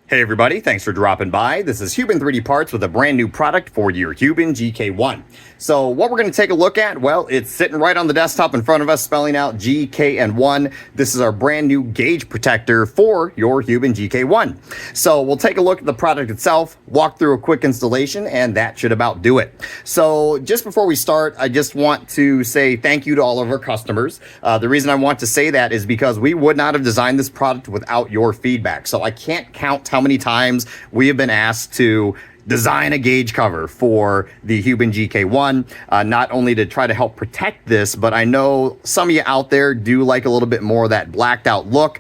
Hey everybody, thanks for dropping by. This is Huben 3D Parts with a brand new product for your Huben GK1. So what we're going to take a look at, well, it's sitting right on the desktop in front of us, spelling out GK1. This is our brand new gauge protector for your Huben GK1. So we'll take a look at the product itself, walk through a quick installation, and that should about do it. So just before we start, I just want to say thank you to all of our customers. The reason I want to say that is because we would not have designed this product without your feedback. So I can't count how many times we have been asked to design a gauge cover for the Huben GK1, not only to try to help protect this, but I know some of you out there do like a little bit more of that blacked out look.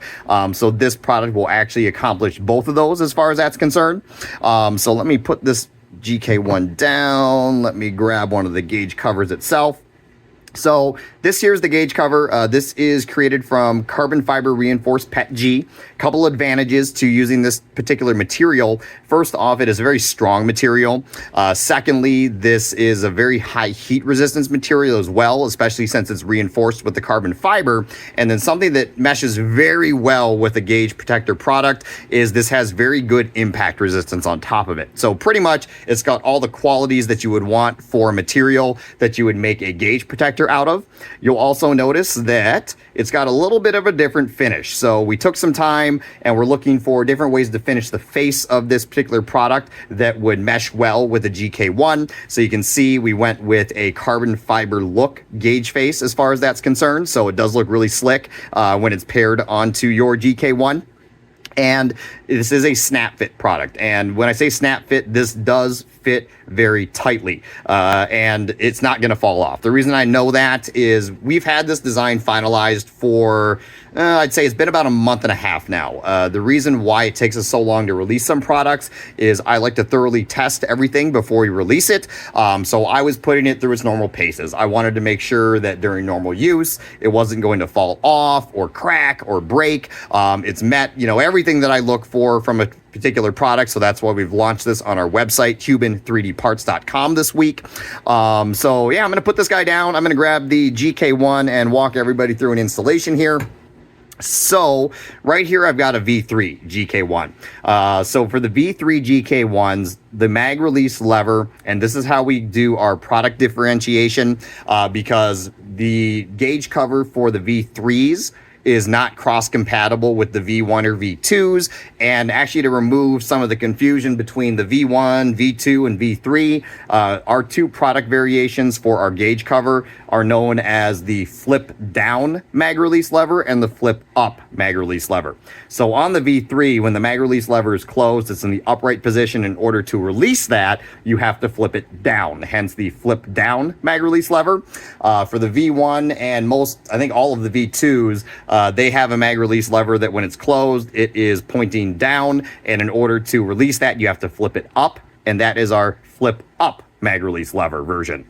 So this product will actually accomplish both of those as far as that's concerned. So let me put this GK1 down. Let me grab one of the gauge covers itself. So this here's the gauge cover. This is created from carbon fiber reinforced PETG. Couple advantages to using this particular material. First off, it is a very strong material. Secondly, this is a very high heat resistance material as well, especially since it's reinforced with the carbon fiber. And then something that meshes very well with a gauge protector product is this has very good impact resistance on top of it. So pretty much it's got all the qualities that you would want for a material that you would make a gauge protector out of. You'll also notice that it's got a little bit of a different finish. So we took some time and we're looking for different ways to finish the face of this particular product that would mesh well with the GK1. So you can see we went with a carbon fiber look gauge face as far as that's concerned. So it does look really slick when it's paired onto your GK1. And this is a snap fit product. And when I say snap fit, this does fit very tightly and it's not going to fall off. The reason I know that is we've had this design finalized for I'd say it's been about a month and a half now. The reason why it takes us so long to release some products is I like to thoroughly test everything before we release it. So I was putting it through its normal paces. I wanted to make sure that during normal use it wasn't going to fall off or crack or break. It's met, everything that I look for from a particular product. So that's why we've launched this on our website, Huben3dparts.com this week. So yeah, I'm going to put this guy down. I'm going to grab the GK1 and walk everybody through an installation here. So right here, I've got a V3 GK1. So for the V3 GK1s, the mag release lever, and this is how we do our product differentiation because the gauge cover for the V3s is not cross-compatible with the V1 or V2s. And actually to remove some of the confusion between the V1, V2, and V3, our two product variations for our gauge cover are known as the flip down mag release lever and the flip up mag release lever. So on the V3, when the mag release lever is closed, it's in the upright position. In order to release that, you have to flip it down, hence the flip down mag release lever. For the V1 and I think all of the V2s, they have a mag release lever that when it's closed, it is pointing down. And in order to release that, you have to flip it up. And that is our flip up mag release lever version.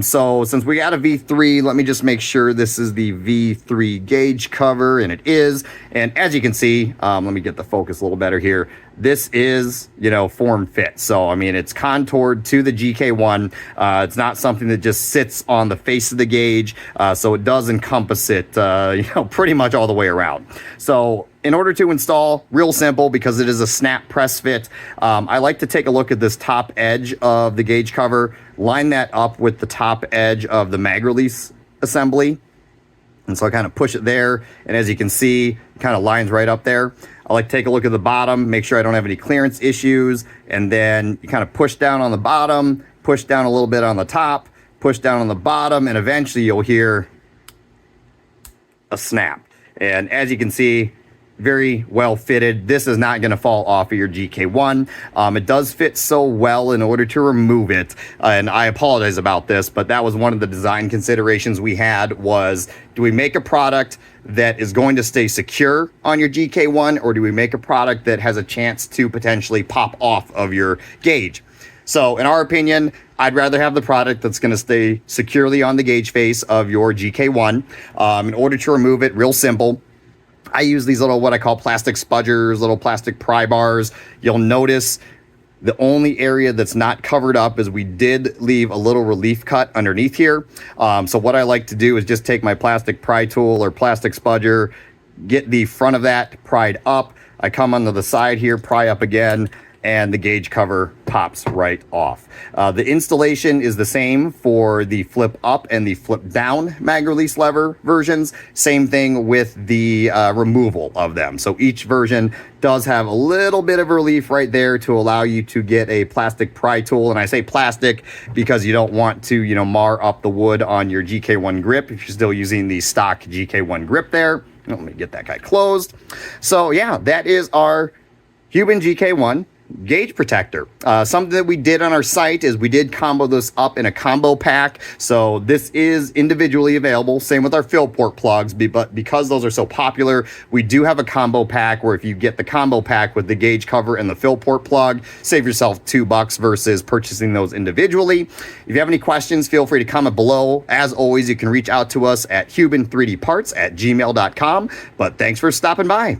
So since we got a V3, let me just make sure this is the V3 gauge cover, and it is. And as you can see, let me get the focus a little better here. This is, form fit. So, I mean, it's contoured to the GK1. It's not something that just sits on the face of the gauge. So it does encompass it, pretty much all the way around. So in order to install, real simple because it is a snap press fit. I like to take a look at this top edge of the gauge cover, line that up with the top edge of the mag release assembly. And so I kind of push it there. And as you can see, it kind of lines right up there. I like to take a look at the bottom, make sure I don't have any clearance issues. And then you kind of push down on the bottom, push down a little bit on the top, push down on the bottom, and eventually you'll hear a snap. And as you can see, very well fitted. This is not going to fall off of your GK1. It does fit so well in order to remove it. And I apologize about this, but that was one of the design considerations we had was, do we make a product that is going to stay secure on your GK1, or do we make a product that has a chance to potentially pop off of your gauge? So in our opinion, I'd rather have the product that's going to stay securely on the gauge face of your GK1. In order to remove it, real simple. I use these little, what I call plastic spudgers, little plastic pry bars. You'll notice the only area that's not covered up is we did leave a little relief cut underneath here. So what I like to do is just take my plastic pry tool or plastic spudger, get the front of that pried up. I come onto the side here, pry up again, and the gauge cover pops right off. The installation is the same for the flip up and the flip down mag release lever versions. Same thing with the removal of them. So each version does have a little bit of relief right there to allow you to get a plastic pry tool. And I say plastic because you don't want to, you know, mar up the wood on your GK1 grip if you're still using the stock GK1 grip there. Let me get that guy closed. So yeah, that is our Huben GK1 gauge protector. Something that we did on our site is we did combo this up in a combo pack. So this is individually available. Same with our fill port plugs, but because those are so popular, we do have a combo pack where if you get the combo pack with the gauge cover and the fill port plug, save yourself $2 versus purchasing those individually. If you have any questions, feel free to comment below. As always, you can reach out to us at huben3dparts@gmail.com. But thanks for stopping by.